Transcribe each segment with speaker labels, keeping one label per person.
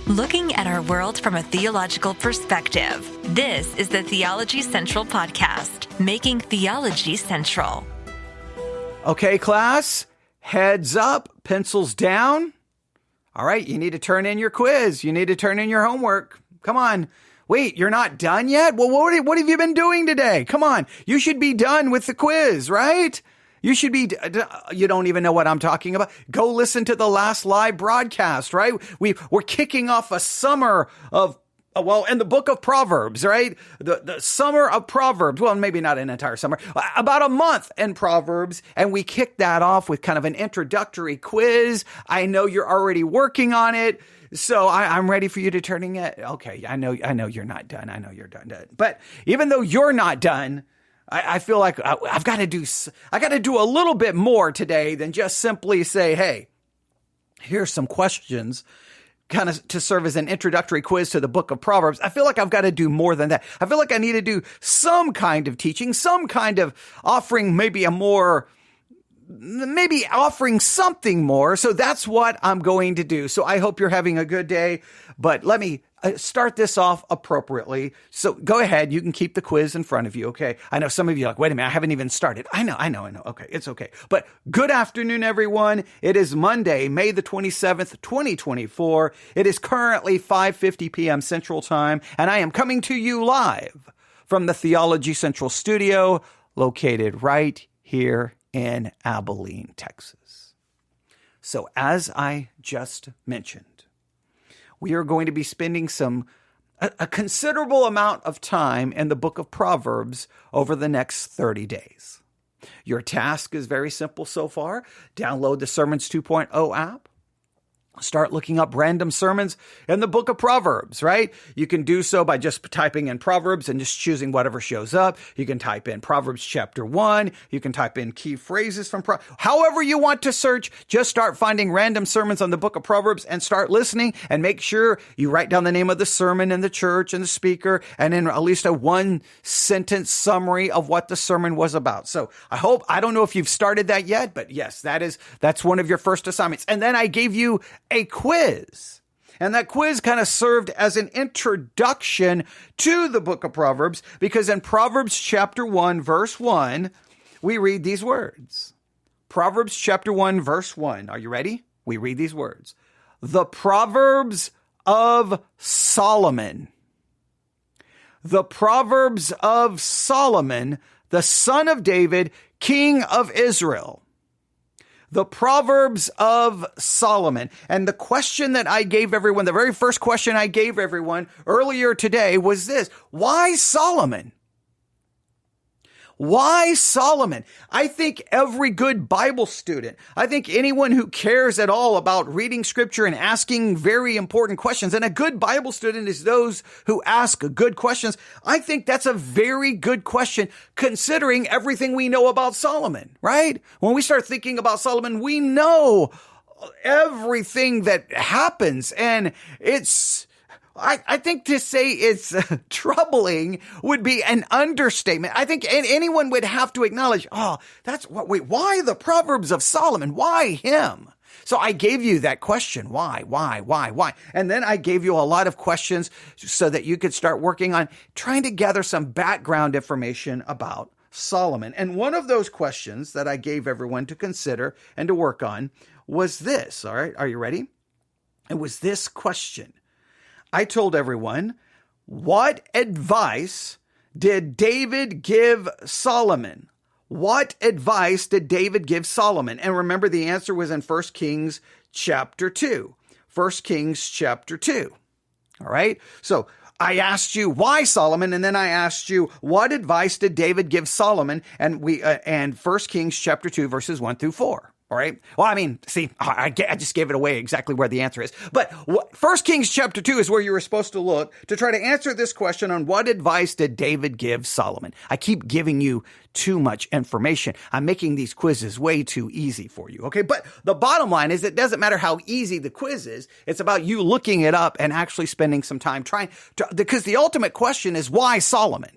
Speaker 1: Looking at our world from a theological perspective. This is the Theology Central Podcast, making theology central.
Speaker 2: Okay, class, heads up, pencils down. All right, you need to turn in your quiz. You need to turn in your homework. Come on. Wait, you're not done yet? Well, what have you been doing today? Come on. You should be done with the quiz, right? You should be, you don't even know what I'm talking about. Go listen to the last live broadcast, right? We're kicking off a summer of, in the book of Proverbs, right? The summer of Proverbs. Well, maybe not an entire summer, about a month in Proverbs. And we kicked that off with kind of an introductory quiz. I know you're already working on it. So I'm ready for you to turning it. Okay. I know you're not done. I know you're done. But even though you're not done, I feel like I got to do a little bit more today than just simply say, hey, here's some questions kind of to serve as an introductory quiz to the book of Proverbs. I feel like I've got to do more than that. I feel like I need to do some kind of teaching, some kind of offering, maybe offering something more. So that's what I'm going to do. So I hope you're having a good day, but let me start this off appropriately. So go ahead. You can keep the quiz in front of you. Okay. I know some of you are like, wait a minute, I haven't even started. I know. Okay. It's okay. But good afternoon, everyone. It is Monday, May the 27th, 2024. It is currently 5:50 p.m. Central Time, and I am coming to you live from the Theology Central studio located right here in Abilene, Texas. So as I just mentioned, we are going to be spending a considerable amount of time in the book of Proverbs over the next 30 days. Your task is very simple so far. Download the Sermons 2.0 app. Start looking up random sermons in the book of Proverbs, right? You can do so by just typing in Proverbs and just choosing whatever shows up. You can type in Proverbs chapter 1. You can type in key phrases from however you want to search. Just start finding random sermons on the book of Proverbs and start listening, and make sure you write down the name of the sermon and the church and the speaker, and then at least a one sentence summary of what the sermon was about. So I don't know if you've started that yet, but yes, that's one of your first assignments. And then I gave you a quiz. And that quiz kind of served as an introduction to the book of Proverbs, because in Proverbs chapter 1, verse 1, we read these words. Proverbs chapter 1, verse 1. Are you ready? We read these words. The Proverbs of Solomon. The Proverbs of Solomon, the son of David, king of Israel. The Proverbs of Solomon. And the question that I gave everyone, the very first question I gave everyone earlier today was this: why Solomon? Why Solomon? I think every good Bible student, I think anyone who cares at all about reading scripture and asking very important questions, and a good Bible student is those who ask good questions. I think that's a very good question considering everything we know about Solomon, right? When we start thinking about Solomon, we know everything that happens, and I think to say it's troubling would be an understatement. I think anyone would have to acknowledge, why the Proverbs of Solomon? Why him? So I gave you that question. Why? And then I gave you a lot of questions so that you could start working on trying to gather some background information about Solomon. And one of those questions that I gave everyone to consider and to work on was this. All right. Are you ready? It was this question. I told everyone, what advice did David give Solomon? What advice did David give Solomon? And remember, the answer was in 1 Kings chapter 2. 1 Kings chapter 2. All right. So I asked you why Solomon, and then I asked you what advice did David give Solomon? And 1 Kings chapter 2, verses 1 through 4. All right. Well, I mean, see, I just gave it away exactly where the answer is. But 1 Kings chapter 2 is where you were supposed to look to try to answer this question on what advice did David give Solomon. I keep giving you too much information. I'm making these quizzes way too easy for you. Okay. But the bottom line is it doesn't matter how easy the quiz is. It's about you looking it up and actually spending some time because the ultimate question is why Solomon?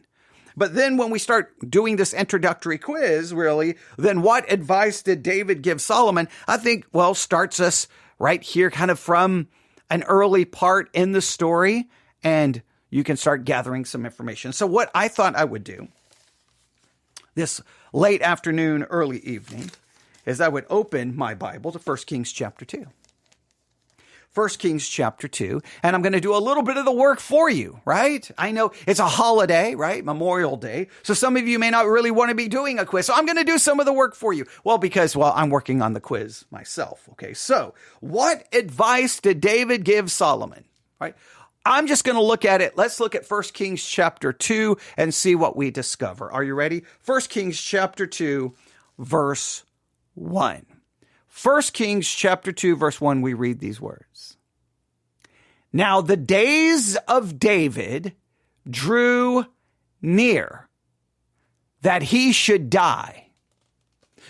Speaker 2: But then when we start doing this introductory quiz, really, then what advice did David give Solomon? I think, starts us right here kind of from an early part in the story, and you can start gathering some information. So what I thought I would do this late afternoon, early evening, is I would open my Bible to 1 Kings chapter 2. 1 Kings chapter 2, and I'm going to do a little bit of the work for you, right? I know it's a holiday, right? Memorial Day. So some of you may not really want to be doing a quiz. So I'm going to do some of the work for you. Well, I'm working on the quiz myself. Okay. So what advice did David give Solomon, right? I'm just going to look at it. Let's look at 1 Kings chapter 2 and see what we discover. Are you ready? 1 Kings chapter 2, verse 1. 1 Kings chapter 2, verse 1, we read these words. Now the days of David drew near that he should die.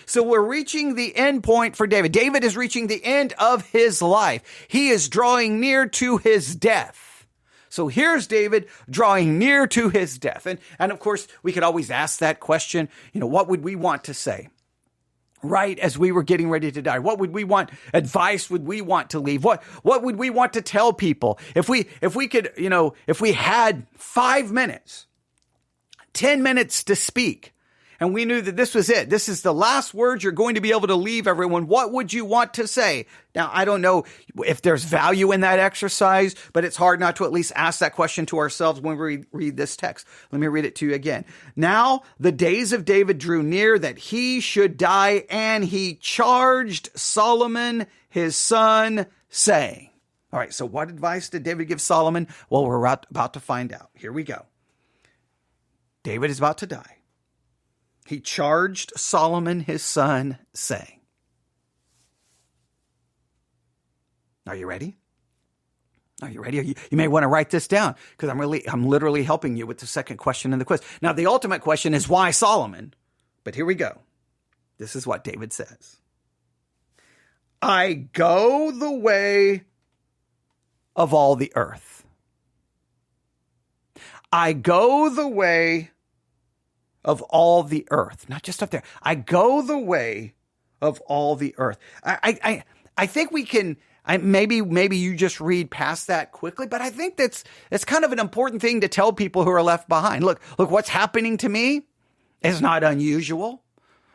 Speaker 2: So we're reaching the end point for David. David is reaching the end of his life. He is drawing near to his death. So here's David drawing near to his death. And of course, we could always ask that question, what would we want to say? Right as we were getting ready to die, what would we want? Advice would we want to leave? What would we want to tell people? If we could, if we had 5 minutes, 10 minutes to speak, and we knew that this was it. This is the last words you're going to be able to leave everyone. What would you want to say? Now, I don't know if there's value in that exercise, but it's hard not to at least ask that question to ourselves when we read this text. Let me read it to you again. Now, the days of David drew near that he should die, and he charged Solomon, his son, saying. All right, so what advice did David give Solomon? Well, we're about to find out. Here we go. David is about to die. He charged Solomon, his son, saying. Are you ready? Are you ready? You may want to write this down because I'm literally helping you with the second question in the quiz. Now, the ultimate question is why Solomon? But here we go. This is what David says. I go the way of all the earth. I go the way of all the earth, not just up there. I go the way of all the earth. I think we can. Maybe you just read past that quickly, but I think that's kind of an important thing to tell people who are left behind. Look, what's happening to me is not unusual.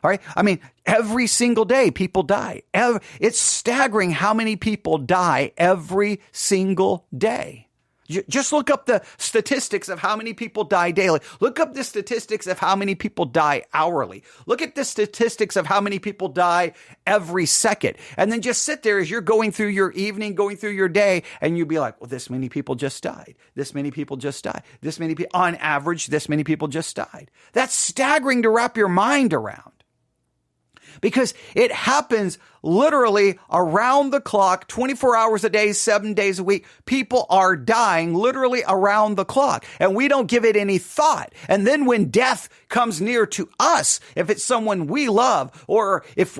Speaker 2: All right. I mean, every single day people die. It's staggering how many people die every single day. Just look up the statistics of how many people die daily. Look up the statistics of how many people die hourly. Look at the statistics of how many people die every second. And then just sit there as you're going through your evening, going through your day, and you'll be like, well, this many people just died. This many people just died. This many people, on average, this many people just died. That's staggering to wrap your mind around. Because it happens literally around the clock, 24 hours a day, 7 days a week. People are dying literally around the clock, and we don't give it any thought. And then when death comes near to us, if it's someone we love, or if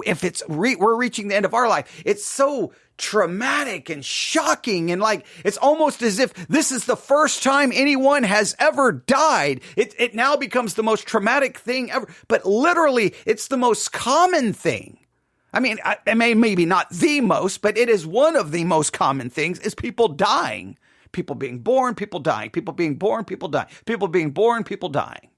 Speaker 2: we're reaching the end of our life, it's so traumatic and shocking, and like it's almost as if this is the first time anyone has ever died. It now becomes the most traumatic thing ever, but literally it's the most common thing. I mean, maybe not the most, but it is one of the most common things is people dying, people being born, people dying, people being born, people dying, people being born, people dying.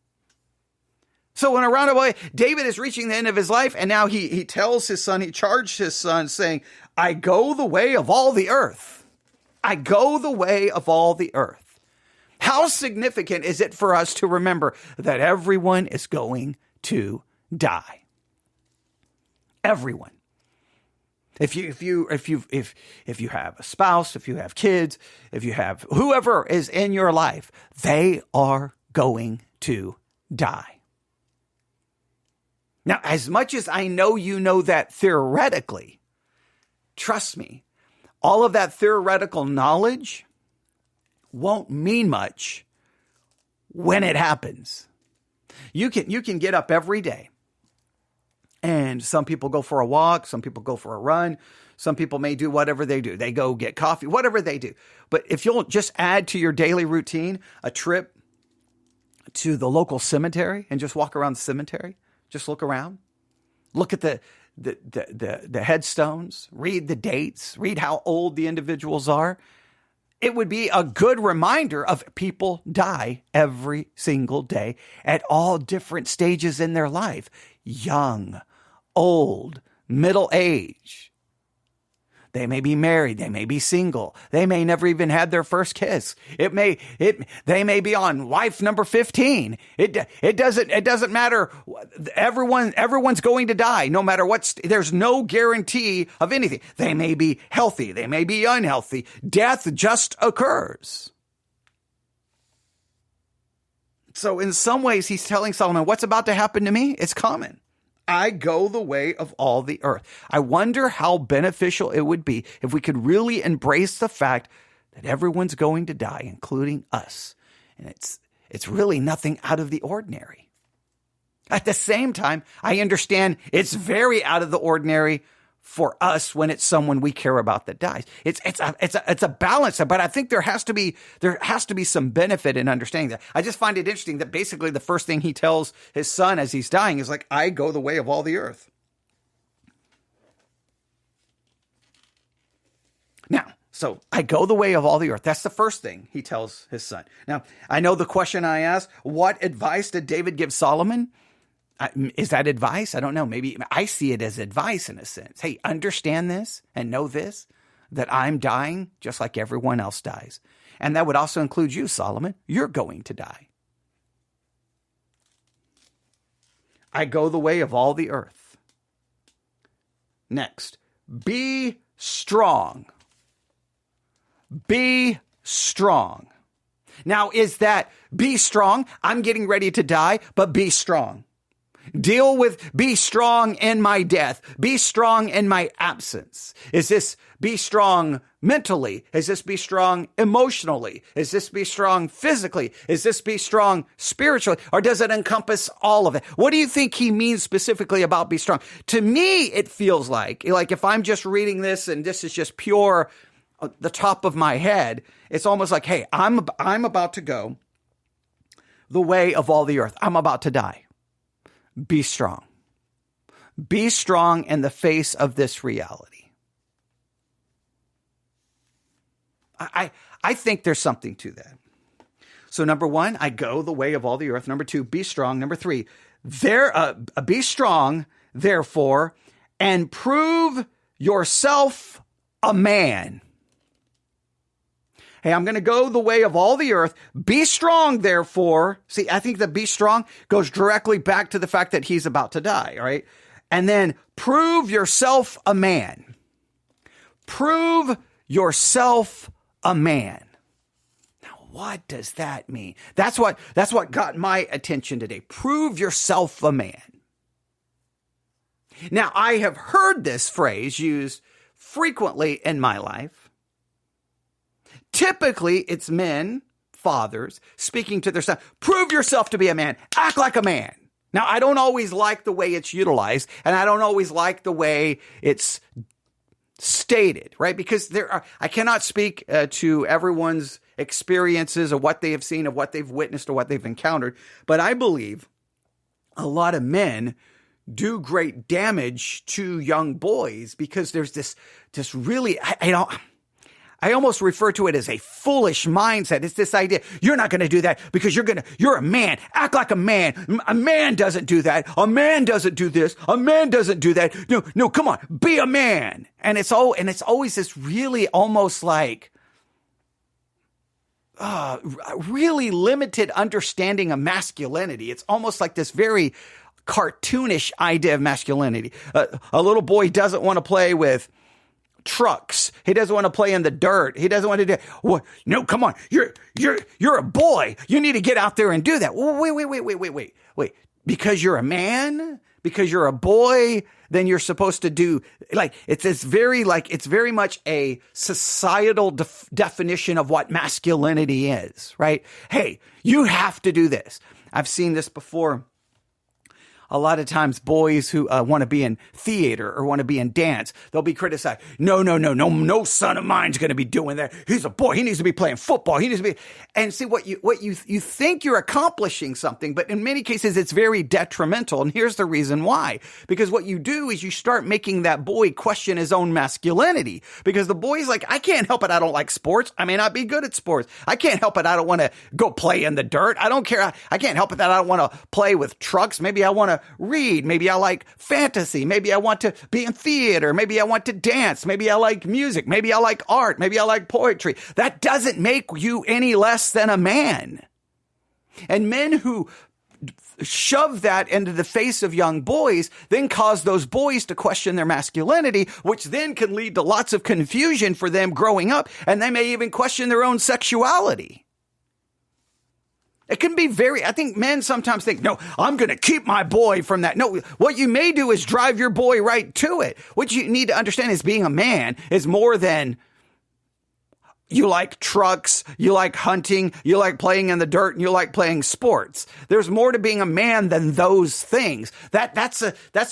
Speaker 2: So in a roundabout way, David is reaching the end of his life, and now he tells his son, he charged his son saying, I go the way of all the earth. I go the way of all the earth. How significant is it for us to remember that everyone is going to die? Everyone. If you have a spouse, if you have kids, if you have whoever is in your life, they are going to die. Now, as much as I know you know that theoretically, trust me, all of that theoretical knowledge won't mean much when it happens. You can get up every day, and some people go for a walk, some people go for a run, some people may do whatever they do. They go get coffee, whatever they do. But if you'll just add to your daily routine a trip to the local cemetery and just walk around the cemetery, just look around. Look at the headstones, read the dates, read how old the individuals are. It would be a good reminder of people die every single day at all different stages in their life. Young, old, middle age. They may be married. They may be single. They may never even had their first kiss. They may be on wife number 15. It doesn't matter. Everyone's going to die no matter what. There's no guarantee of anything. They may be healthy. They may be unhealthy. Death just occurs. So in some ways, he's telling Solomon, what's about to happen to me? It's coming. I go the way of all the earth. I wonder how beneficial it would be if we could really embrace the fact that everyone's going to die, including us. And it's really nothing out of the ordinary. At the same time, I understand it's very out of the ordinary for us when it's someone we care about that dies. It's a balance, but I think there has to be some benefit in understanding that. I just find it interesting that basically the first thing he tells his son as he's dying is like, I go the way of all the earth. Now, so I go the way of all the earth. That's the first thing he tells his son. Now, I know the question I asked, what advice did David give Solomon? Is that advice? I don't know. Maybe I see it as advice in a sense. Hey, understand this and know this, that I'm dying just like everyone else dies. And that would also include you, Solomon. You're going to die. I go the way of all the earth. Next, be strong. Be strong. Now, is that be strong? I'm getting ready to die, but be strong. Be strong in my death. Be strong in my absence. Is this be strong mentally? Is this be strong emotionally? Is this be strong physically? Is this be strong spiritually? Or does it encompass all of it? What do you think he means specifically about be strong? To me, it feels like if I'm just reading this and this is just pure the top of my head, it's almost like, hey, I'm about to go the way of all the earth. I'm about to die. Be strong. Be strong in the face of this reality. I think there's something to that. So number one, I go the way of all the earth. Number two, be strong. Number three, be strong, therefore, and prove yourself a man. Hey, I'm going to go the way of all the earth. Be strong, therefore. See, I think the be strong goes directly back to the fact that he's about to die, all right? And then prove yourself a man. Prove yourself a man. Now, what does that mean? That's what got my attention today. Prove yourself a man. Now, I have heard this phrase used frequently in my life. Typically, it's men, fathers, speaking to their son. Prove yourself to be a man. Act like a man. Now, I don't always like the way it's utilized, and I don't always like the way it's stated, right? Because I cannot speak to everyone's experiences of what they have seen, of what they've witnessed, or what they've encountered. But I believe a lot of men do great damage to young boys because there's this really, I almost refer to it as a foolish mindset. It's this idea, you're not going to do that because you're a man. Act like a man. A man doesn't do that. A man doesn't do this. A man doesn't do that. No, come on, be a man. And it's always this really almost like, really limited understanding of masculinity. It's almost like this very cartoonish idea of masculinity. A little boy doesn't want to play with trucks. He doesn't want to play in the dirt. He doesn't want to do what? No, come on. You're a boy. You need to get out there and do that. Wait. Because you're a man, because you're a boy, then you're supposed to do it's very much a societal definition of what masculinity is, right? Hey, you have to do this. I've seen this before a lot of times boys who want to be in theater or want to be in dance, they'll be criticized. No son of mine's going to be doing that. He's a boy. He needs to be playing football. He needs to be, and see what you think you're accomplishing something, but in many cases it's very detrimental. And here's the reason why, because what you do is you start making that boy question his own masculinity, because the boy's like, I can't help it. I don't like sports. I may not be good at sports. I can't help it. I don't want to go play in the dirt. I don't care. I can't help it that I don't want to play with trucks. Maybe I want to read. Maybe I like fantasy. Maybe I want to be in theater. Maybe I want to dance. Maybe I like music. Maybe I like art. Maybe I like poetry. That doesn't make you any less than a man. And men who shove that into the face of young boys then cause those boys to question their masculinity, which then can lead to lots of confusion for them growing up, and they may even question their own sexuality. It can be I think men sometimes think, no, I'm going to keep my boy from that. No, what you may do is drive your boy right to it. What you need to understand is being a man is more than you like trucks, you like hunting, you like playing in the dirt, and you like playing sports. There's more to being a man than those things. That's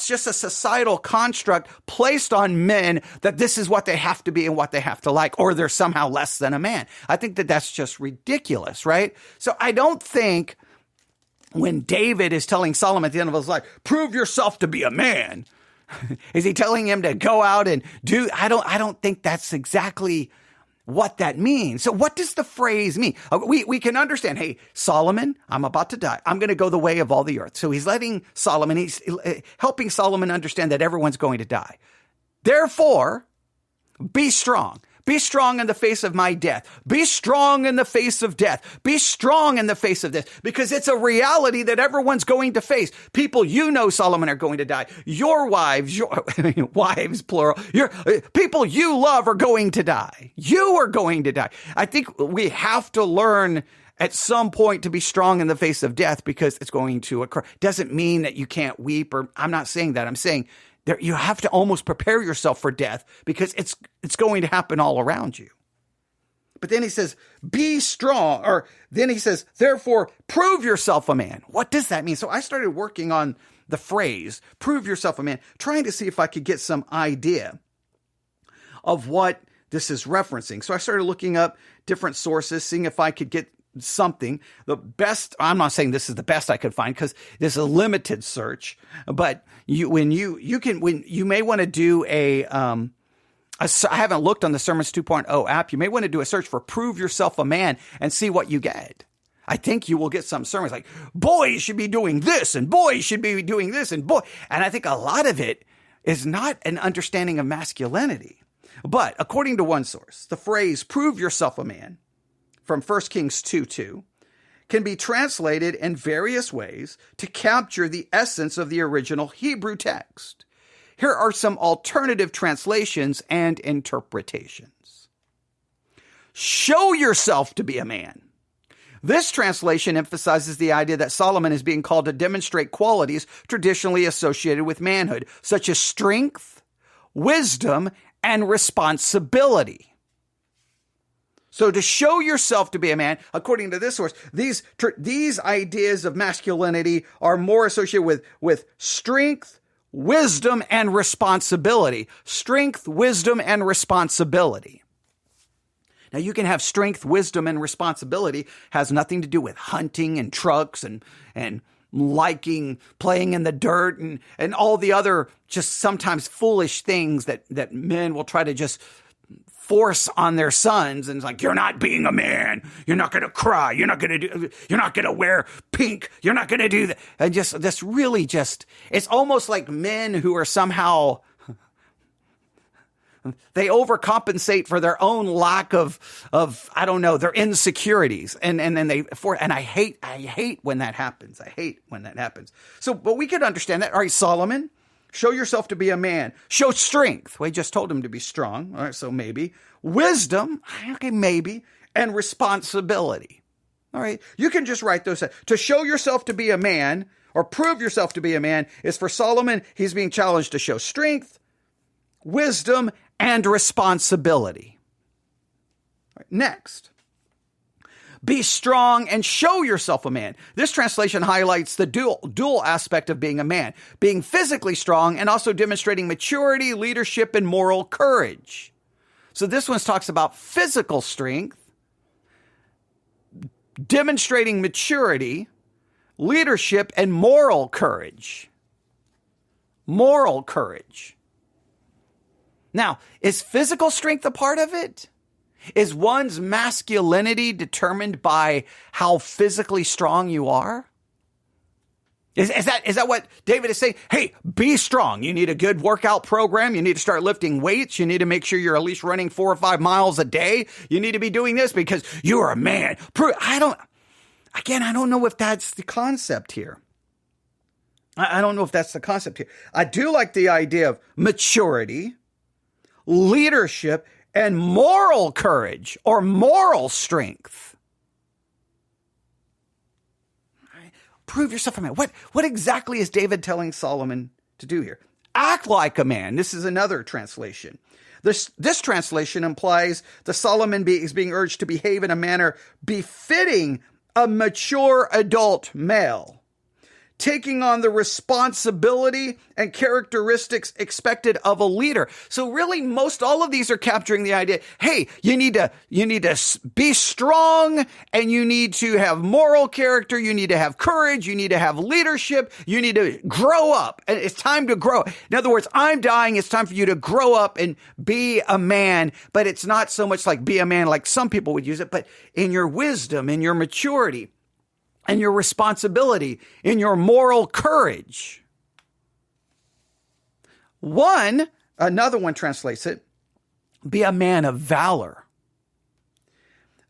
Speaker 2: just a societal construct placed on men that this is what they have to be and what they have to like, or they're somehow less than a man. I think that's just ridiculous, right? So I don't think when David is telling Solomon at the end of his life, prove yourself to be a man, is he telling him to go out and do? I don't think that's exactly what that means. So what does the phrase mean? We can understand, hey, Solomon, I'm about to die. I'm going to go the way of all the earth. So he's helping Solomon understand that everyone's going to die. Therefore, be strong. Be strong in the face of my death. Be strong in the face of death. Be strong in the face of this, because it's a reality that everyone's going to face. People Solomon, are going to die. Your wives, wives, plural, people you love are going to die. You are going to die. I think we have to learn at some point to be strong in the face of death, because it's going to occur. Doesn't mean that you can't weep, or I'm not saying that. I'm saying you have to almost prepare yourself for death, because it's going to happen all around you. But then he says, be strong. Or then he says, therefore, prove yourself a man. What does that mean? So I started working on the phrase, prove yourself a man, trying to see if I could get some idea of what this is referencing. So I started looking up different sources, seeing if I could get something. The best, I'm not saying this is the best I could find, because this is a limited search, but you may want to do I haven't looked on the Sermons 2.0 app. You may want to do a search for prove yourself a man and see what you get. I think you will get some sermons like boys should be doing this and boys should be doing this and I think a lot of it is not an understanding of masculinity. But according to one source, the phrase prove yourself a man from 1 Kings 2:2 can be translated in various ways to capture the essence of the original Hebrew text. Here are some alternative translations and interpretations. Show yourself to be a man. This translation emphasizes the idea that Solomon is being called to demonstrate qualities traditionally associated with manhood, such as strength, wisdom, and responsibility. So to show yourself to be a man, according to this source, these ideas of masculinity are more associated with strength, wisdom, and responsibility. Strength, wisdom, and responsibility. Now you can have strength, wisdom, and responsibility has nothing to do with hunting and trucks and liking playing in the dirt and all the other just sometimes foolish things that men will try to just force on their sons, and it's like, you're not being a man. You're not going to cry. You're not going to wear pink. You're not going to do that. And just, this really just, it's almost like men who are somehow, they overcompensate for their own lack of, I don't know, their insecurities. And I hate when that happens. I hate when that happens. So, but we could understand that. All right, Solomon, show yourself to be a man. Show strength. We just told him to be strong. All right, so maybe. Wisdom. Okay, maybe. And responsibility. All right. You can just write those. To show yourself to be a man or prove yourself to be a man is for Solomon. He's being challenged to show strength, wisdom, and responsibility. All right, next. Be strong and show yourself a man. This translation highlights the dual aspect of being a man, being physically strong and also demonstrating maturity, leadership, and moral courage. So this one talks about physical strength, demonstrating maturity, leadership, and moral courage. Moral courage. Now, is physical strength a part of it? Is one's masculinity determined by how physically strong you are? Is that what David is saying? Hey, be strong. You need a good workout program. You need to start lifting weights. You need to make sure you're at least running 4 or 5 miles a day. You need to be doing this because you are a man. I don't know if that's the concept here. I don't know if that's the concept here. I do like the idea of maturity, leadership, and moral courage or moral strength. Right. Prove yourself a man. What exactly is David telling Solomon to do here? Act like a man. This is another translation. This translation implies that Solomon is being urged to behave in a manner befitting a mature adult male, taking on the responsibility and characteristics expected of a leader. So really, most all of these are capturing the idea, hey, you need to be strong, and you need to have moral character, you need to have courage, you need to have leadership, you need to grow up, and it's time to grow. In other words, I'm dying, it's time for you to grow up and be a man, but it's not so much like be a man like some people would use it, but in your wisdom, in your maturity, and your responsibility, in your moral courage. Another one translates it, be a man of valor.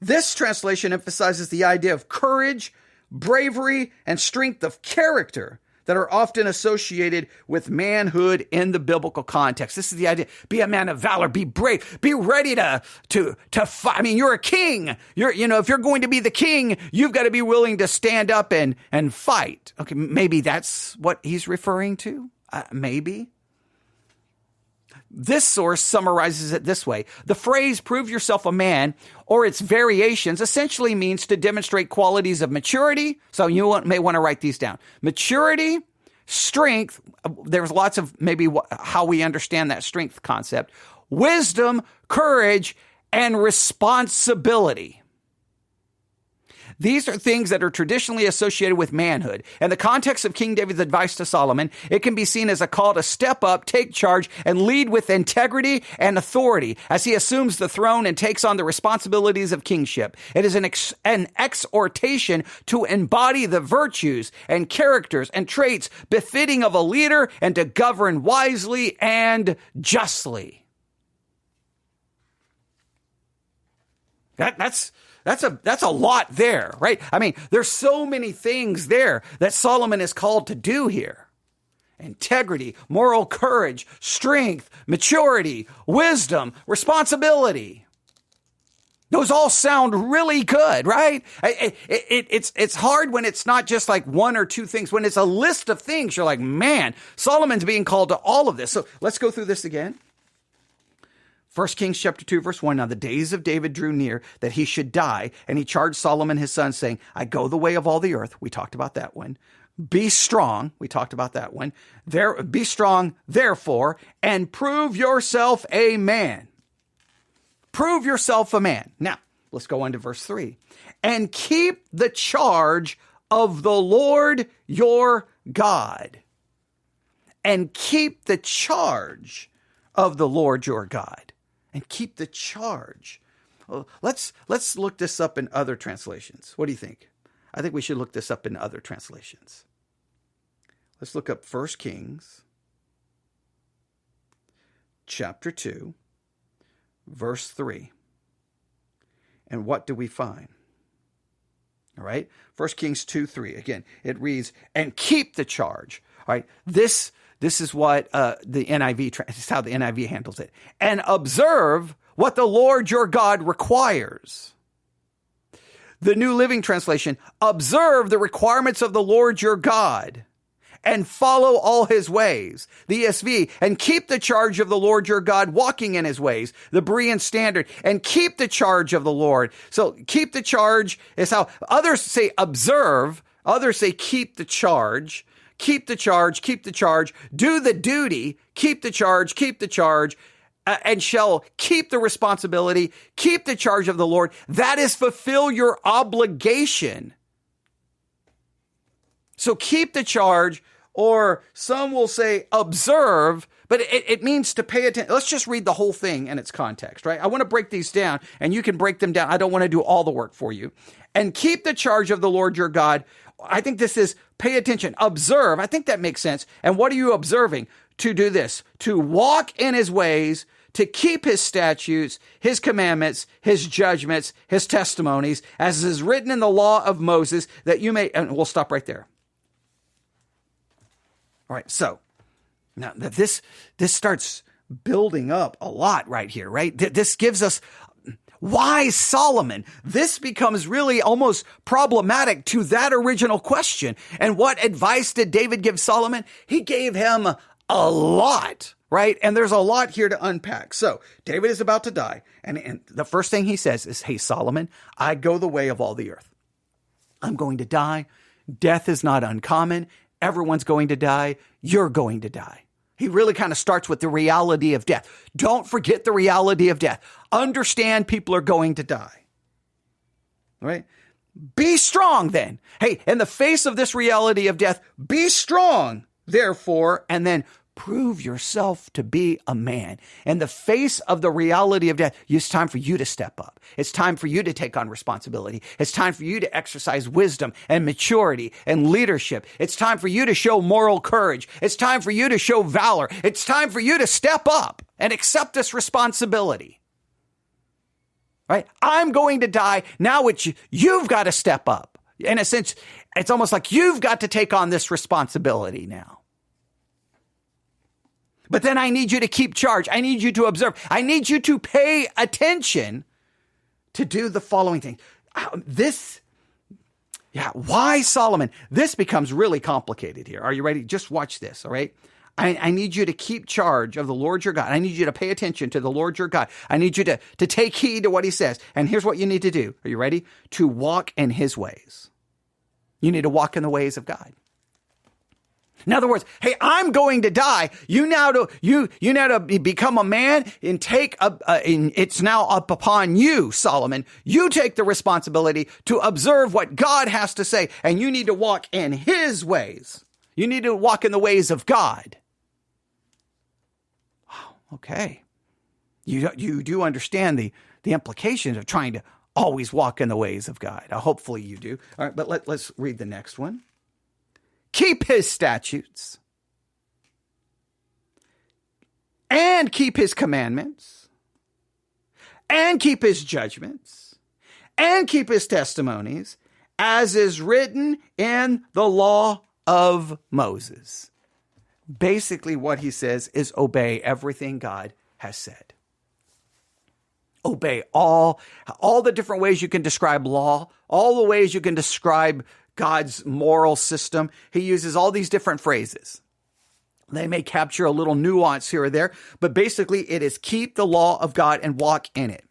Speaker 2: This translation emphasizes the idea of courage, bravery, and strength of character that are often associated with manhood in the biblical context. This is the idea. Be a man of valor. Be brave. Be ready to fight. I mean, you're a king. If you're going to be the king, you've got to be willing to stand up and fight. Okay, maybe that's what he's referring to. Maybe. This source summarizes it this way. The phrase, prove yourself a man, or its variations, essentially means to demonstrate qualities of maturity. So you may want to write these down. Maturity, strength. There's lots of maybe how we understand that strength concept. Wisdom, courage, and responsibility. These are things that are traditionally associated with manhood. In the context of King David's advice to Solomon, it can be seen as a call to step up, take charge, and lead with integrity and authority as he assumes the throne and takes on the responsibilities of kingship. It is an exhortation to embody the virtues and characters and traits befitting of a leader and to govern wisely and justly. That's a lot there, right? I mean, there's so many things there that Solomon is called to do here. Integrity, moral courage, strength, maturity, wisdom, responsibility. Those all sound really good, right? It's hard when it's not just like one or two things. When it's a list of things, you're like, man, Solomon's being called to all of this. So let's go through this again. 1 Kings chapter 2, verse 1, now the days of David drew near that he should die, and he charged Solomon his son, saying, I go the way of all the earth. We talked about that one. Be strong. We talked about that one. Be strong, therefore, and prove yourself a man. Prove yourself a man. Now, let's go on to verse 3. And keep the charge of the Lord your God. And keep the charge of the Lord your God. And keep the charge. Well, let's look this up in other translations. What do you think? I think we should look this up in other translations. Let's look up 1 Kings chapter 2, verse 3. And what do we find? All right. 1 Kings 2:3. Again, it reads, and keep the charge. All right. This is what the NIV, this is how the NIV handles it. And observe what the Lord your God requires. The New Living Translation, observe the requirements of the Lord your God and follow all his ways. The ESV, and keep the charge of the Lord your God, walking in his ways. The Berean Standard, and keep the charge of the Lord. So keep the charge is how others say observe. Others say keep the charge. Keep the charge, keep the charge. Do the duty, keep the charge, and shall keep the responsibility, keep the charge of the Lord. That is fulfill your obligation. So keep the charge, or some will say observe, but it means to pay attention. Let's just read the whole thing in its context, right? I want to break these down, and you can break them down. I don't want to do all the work for you. And keep the charge of the Lord your God. I think this is pay attention. Observe. I think that makes sense. And what are you observing? To do this, to walk in his ways, to keep his statutes, his commandments, his judgments, his testimonies, as is written in the law of Moses, that you may, and we'll stop right there. All right, so now this starts building up a lot right here, right? This gives us why Solomon. This becomes really almost problematic to that original question. And what advice did David give Solomon? He gave him a lot, right? And there's a lot here to unpack. So David is about to die. And the first thing he says is, hey, Solomon, I go the way of all the earth. I'm going to die. Death is not uncommon. Everyone's going to die. You're going to die. He really kind of starts with the reality of death. Don't forget the reality of death. Understand people are going to die. All right? Be strong then. Hey, in the face of this reality of death, be strong, therefore, and then prove yourself to be a man. In the face of the reality of death, it's time for you to step up. It's time for you to take on responsibility. It's time for you to exercise wisdom and maturity and leadership. It's time for you to show moral courage. It's time for you to show valor. It's time for you to step up and accept this responsibility. Right? I'm going to die. Now you've got to step up. In a sense, it's almost like you've got to take on this responsibility now. But then I need you to keep charge. I need you to observe. I need you to pay attention to do the following thing. Why Solomon? This becomes really complicated here. Are you ready? Just watch this, all right? I need you to keep charge of the Lord your God. I need you to pay attention to the Lord your God. I need you to take heed to what he says. And here's what you need to do. Are you ready? To walk in his ways. You need to walk in the ways of God. In other words, hey, I'm going to die. You now to become a man and it's now up upon you, Solomon. You take the responsibility to observe what God has to say, and you need to walk in his ways. You need to walk in the ways of God. Wow, okay. You do understand the implications of trying to always walk in the ways of God. Hopefully you do. All right, but let's read the next one. Keep his statutes and keep his commandments and keep his judgments and keep his testimonies, as is written in the law of Moses. Basically, what he says is obey everything God has said. Obey all the different ways you can describe law, all the ways you can describe God's moral system. He uses all these different phrases. They may capture a little nuance here or there, but basically it is keep the law of God and walk in it.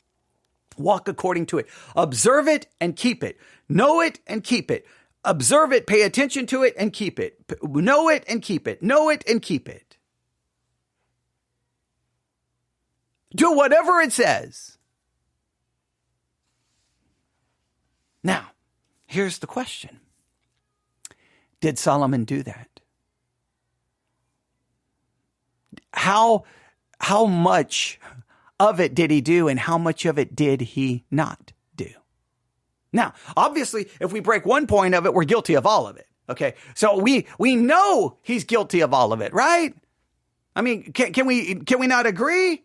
Speaker 2: Walk according to it. Observe it and keep it. Know it and keep it. Observe it, pay attention to it and keep it. Know it and keep it. Know it and keep it. Do whatever it says. Now, here's the question. Did Solomon do that? How much of it did he do, and how much of it did he not do? Now, obviously, if we break one point of it, we're guilty of all of it. Okay, so we know he's guilty of all of it, right? I mean, can we not agree?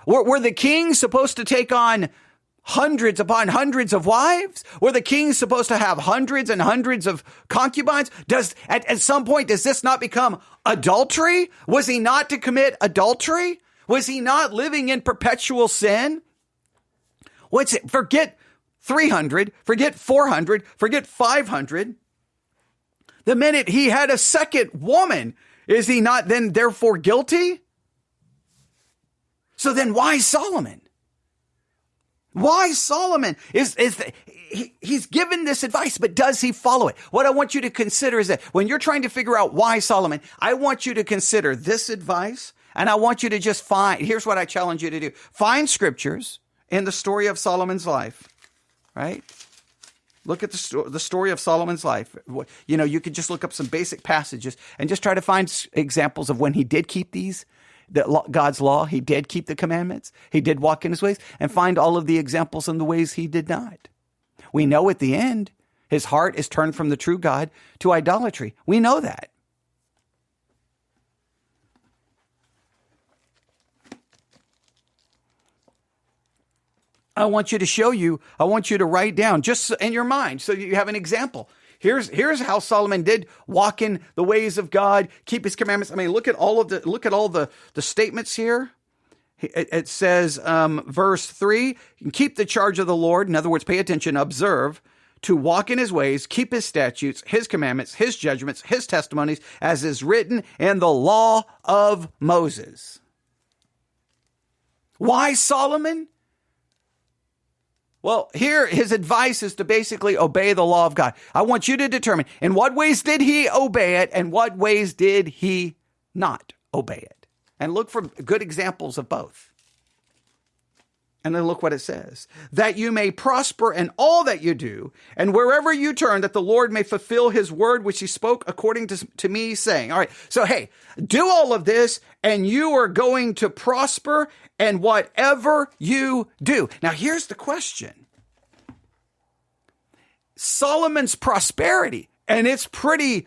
Speaker 2: Were the kings supposed to take on hundreds upon hundreds of wives? Were the kings supposed to have hundreds and hundreds of concubines? At some point, does this not become adultery? Was he not to commit adultery? Was he not living in perpetual sin? What's it? Forget 300, forget 400, forget 500. The minute he had a second woman, is he not then therefore guilty? So then why Solomon? Why Solomon? He's given this advice, but does he follow it? What I want you to consider is that when you're trying to figure out why Solomon, I want you to consider this advice, and I want you to just here's what I challenge you to do. Find scriptures in the story of Solomon's life, right? Look at the story of Solomon's life. You know, you could just look up some basic passages and just try to find examples of when he did keep God's law. He did keep the commandments. He did walk in his ways, and find all of the examples in the ways he did not. We know at the end, his heart is turned from the true God to idolatry. We know that. I want you to write down just in your mind so you have an example. Here's how Solomon did walk in the ways of God, keep his commandments. I mean, look at all the statements here. It says, verse 3, keep the charge of the Lord. In other words, pay attention, observe, to walk in his ways, keep his statutes, his commandments, his judgments, his testimonies, as is written in the law of Moses. Why Solomon? Well, here his advice is to basically obey the law of God. I want you to determine in what ways did he obey it and what ways did he not obey it. And look for good examples of both. And then look what it says. That you may prosper in all that you do, and wherever you turn, that the Lord may fulfill his word which he spoke according to me, saying. All right, so hey, do all of this, and you are going to prosper in whatever you do. Now, here's the question. Solomon's prosperity, and it's pretty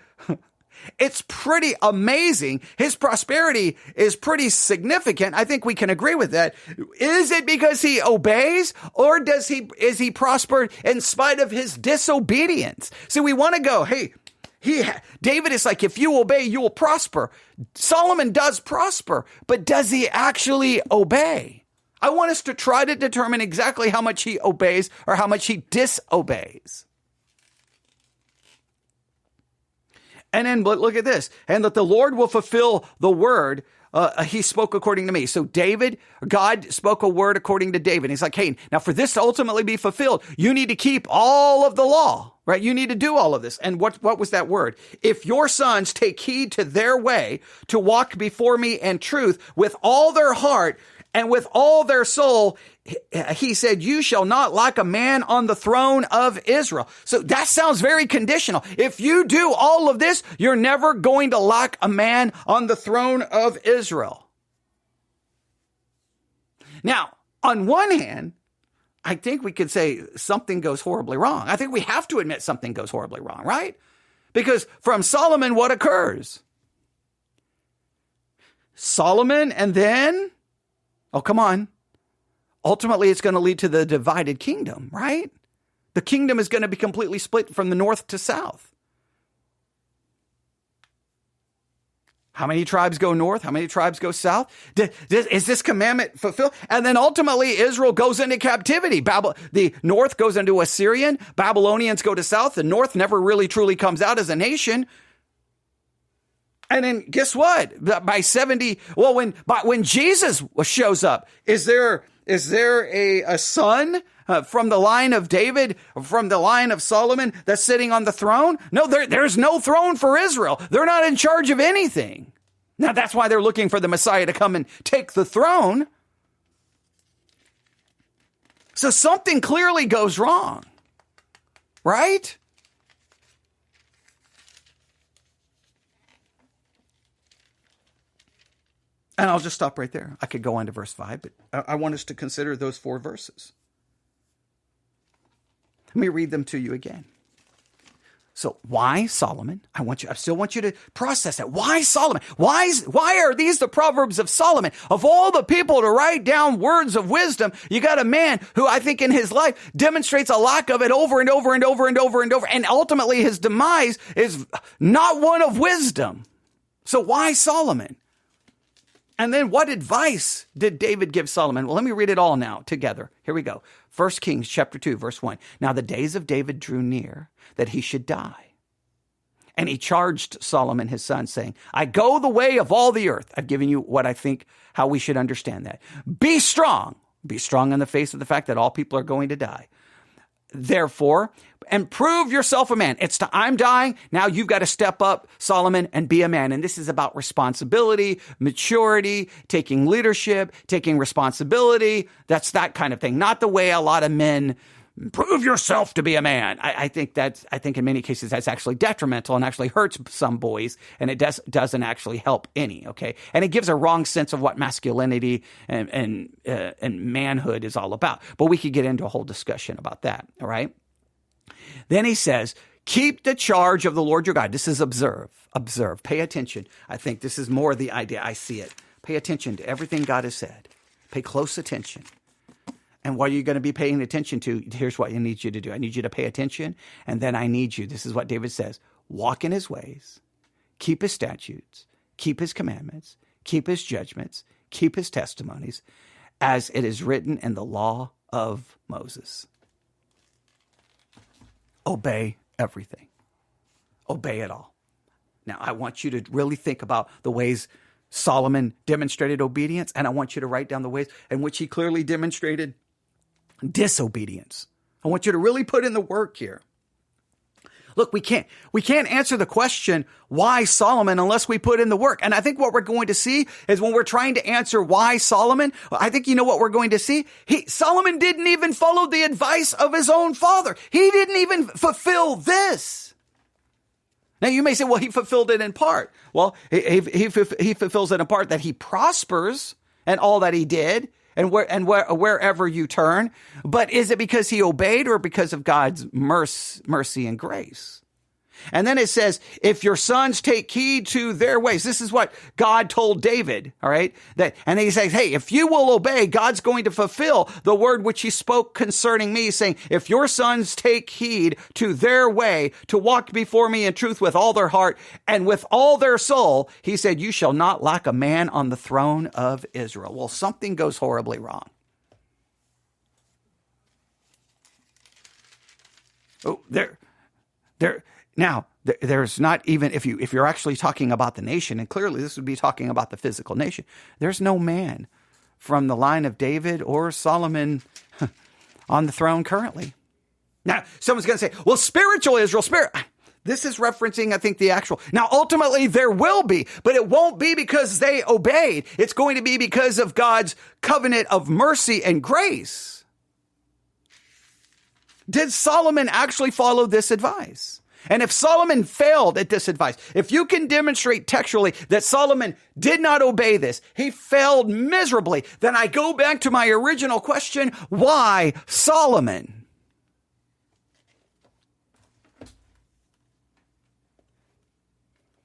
Speaker 2: amazing. His prosperity is pretty significant. I think we can agree with that. Is it because he obeys, or is he prospered in spite of his disobedience? So we want to go, hey, David is like, if you obey, you will prosper. Solomon does prosper, but does he actually obey? I want us to try to determine exactly how much he obeys or how much he disobeys. And then look at this. And that the Lord will fulfill the word he spoke according to me. So God spoke a word according to David. He's like, hey, now for this to ultimately be fulfilled, you need to keep all of the law, right? You need to do all of this. And what was that word? If your sons take heed to their way to walk before me in truth with all their heart and with all their soul, he said, you shall not lack a man on the throne of Israel. So that sounds very conditional. If you do all of this, you're never going to lack a man on the throne of Israel. Now, on one hand, I think we could say something goes horribly wrong. I think we have to admit something goes horribly wrong, right? Because from Solomon, what occurs? Solomon, and then, oh, come on. Ultimately, it's going to lead to the divided kingdom, right? The kingdom is going to be completely split from the north to south. How many tribes go north? How many tribes go south? Is this commandment fulfilled? And then ultimately, Israel goes into captivity. The north goes into Assyrian. Babylonians go to south. The north never really truly comes out as a nation. And then guess what? By 70, well, when Jesus shows up, is there a son from the line of David, from the line of Solomon that's sitting on the throne? No, there's no throne for Israel. They're not in charge of anything. Now, that's why they're looking for the Messiah to come and take the throne. So something clearly goes wrong, right? And I'll just stop right there. I could go on to verse 5, but I want us to consider those 4 verses. Let me read them to you again. So why Solomon? I still want you to process that. Why Solomon? Why are these the Proverbs of Solomon? Of all the people to write down words of wisdom, you got a man who I think in his life demonstrates a lack of it over and over and over and over and over. And ultimately his demise is not one of wisdom. So why Solomon? And then what advice did David give Solomon? Well, let me read it all now together. Here we go. 1 Kings chapter 2, verse 1. Now the days of David drew near that he should die. And he charged Solomon, his son, saying, I go the way of all the earth. I've given you what I think, how we should understand that. Be strong. Be strong in the face of the fact that all people are going to die. Therefore, and prove yourself a man. I'm dying. Now you've got to step up, Solomon, and be a man. And this is about responsibility, maturity, taking leadership, taking responsibility. That's that kind of thing. Not the way a lot of men prove yourself to be a man. I think in many cases that's actually detrimental and actually hurts some boys, and it doesn't actually help any. Okay, and it gives a wrong sense of what masculinity and manhood is all about. But we could get into a whole discussion about that. All right. Then he says, keep the charge of the Lord your God. This is observe, pay attention. I think this is more the idea. I see it. Pay attention to everything God has said. Pay close attention. And what are you going to be paying attention to? Here's what I need you to do. I need you to pay attention. And then I need you, this is what David says, walk in his ways, keep his statutes, keep his commandments, keep his judgments, keep his testimonies, as it is written in the law of Moses. Obey everything. Obey it all. Now, I want you to really think about the ways Solomon demonstrated obedience, and I want you to write down the ways in which he clearly demonstrated disobedience. I want you to really put in the work here. Look, we can't answer the question, why Solomon, unless we put in the work. And I think what we're going to see is when we're trying to answer why Solomon, I think you know what we're going to see? Solomon didn't even follow the advice of his own father. He didn't even fulfill this. Now you may say, well, he fulfilled it in part. Well, he fulfills it in part that he prospers in all that he did and wherever you turn. But is it because he obeyed or because of God's mercy and grace? And then it says, if your sons take heed to their ways, this is what God told David, all right? And then he says, hey, if you will obey, God's going to fulfill the word which he spoke concerning me, saying, if your sons take heed to their way, to walk before me in truth with all their heart and with all their soul, he said, you shall not lack a man on the throne of Israel. Well, something goes horribly wrong. Oh, Now, there's not even, if you're actually talking about the nation, and clearly this would be talking about the physical nation, there's no man from the line of David or Solomon on the throne currently. Now, someone's going to say, well, spiritual Israel, this is referencing, I think, the actual. Now, ultimately, there will be, but it won't be because they obeyed. It's going to be because of God's covenant of mercy and grace. Did Solomon actually follow this advice? And if Solomon failed at this advice, if you can demonstrate textually that Solomon did not obey this, he failed miserably, then I go back to my original question, why Solomon?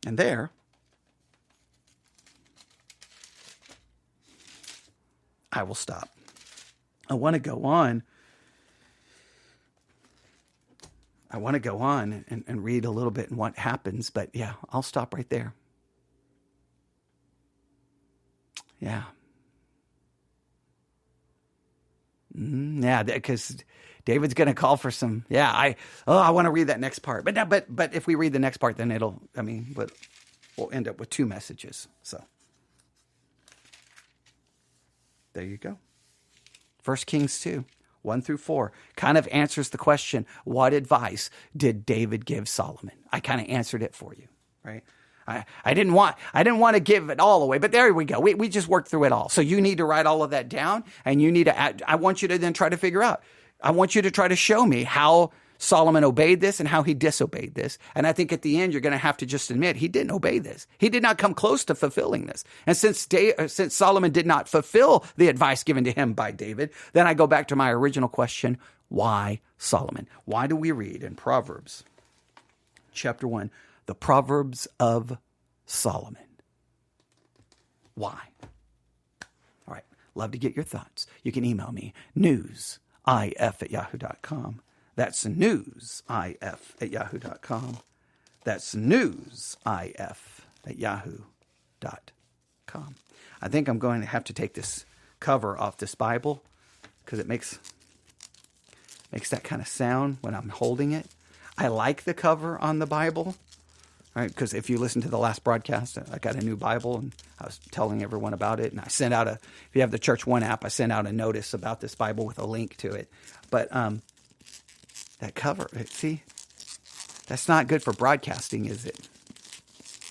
Speaker 2: And there, I will stop. I want to go on. And read a little bit and what happens, but yeah, I'll stop right there. Yeah. Yeah, because David's going to call for some, I want to read that next part. But if we read the next part, then we'll end up with two messages. So there you go. 1 Kings 2. 1-4 kind of answers the question, what advice did David give Solomon? I kind of answered it for you, right? I didn't want to give it all away, but there we go. We just worked through it all. So you need to write all of that down, and you need to I want you to then try to figure out. I want you to try to show me how Solomon obeyed this and how he disobeyed this. And I think at the end, you're going to have to just admit he didn't obey this. He did not come close to fulfilling this. And since Solomon did not fulfill the advice given to him by David, then I go back to my original question, why Solomon? Why do we read in Proverbs chapter 1, the Proverbs of Solomon? Why? All right. Love to get your thoughts. You can email me, newsif@yahoo.com. That's newsif@yahoo.com. That's newsif@yahoo.com. I think I'm going to have to take this cover off this Bible because it makes that kind of sound when I'm holding it. I like the cover on the Bible, right? Because if you listen to the last broadcast, I got a new Bible, and I was telling everyone about it. And I sent out if you have the Church One app, I sent out a notice about this Bible with a link to it. But that cover, see, that's not good for broadcasting, is it?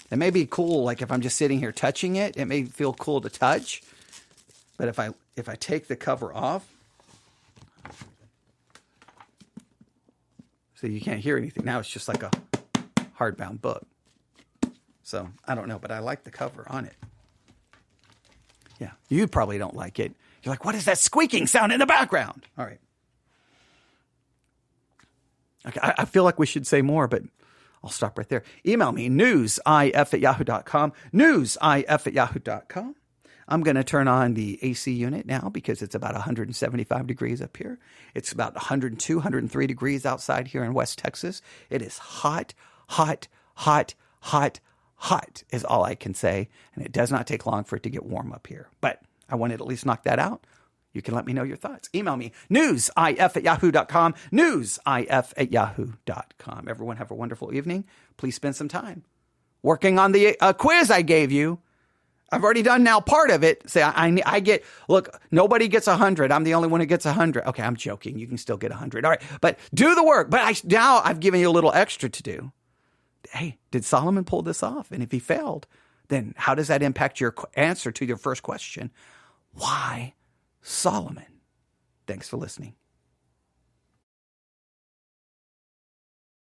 Speaker 2: It may be cool, like if I'm just sitting here touching it, it may feel cool to touch. But if I take the cover off, so you can't hear anything. Now it's just like a hardbound book. So I don't know, but I like the cover on it. Yeah, you probably don't like it. You're like, what is that squeaking sound in the background? All right. Okay, I feel like we should say more, but I'll stop right there. Email me, newsif@yahoo.com, newsif@yahoo.com. I'm going to turn on the AC unit now because it's about 175 degrees up here. It's about 102, 103 degrees outside here in West Texas. It is hot, hot, hot, hot, hot is all I can say. And it does not take long for it to get warm up here. But I wanted to at least knock that out. You can let me know your thoughts. Email me, newsif@yahoo.com, newsif@yahoo.com. Everyone have a wonderful evening. Please spend some time working on the quiz I gave you. I've already done now part of it. Say, I get, look, nobody gets 100. I'm the only one who gets 100. Okay, I'm joking. You can still get 100. All right, but do the work. But now I've given you a little extra to do. Hey, did Solomon pull this off? And if he failed, then how does that impact your answer to your first question? Why Solomon? Thanks for listening.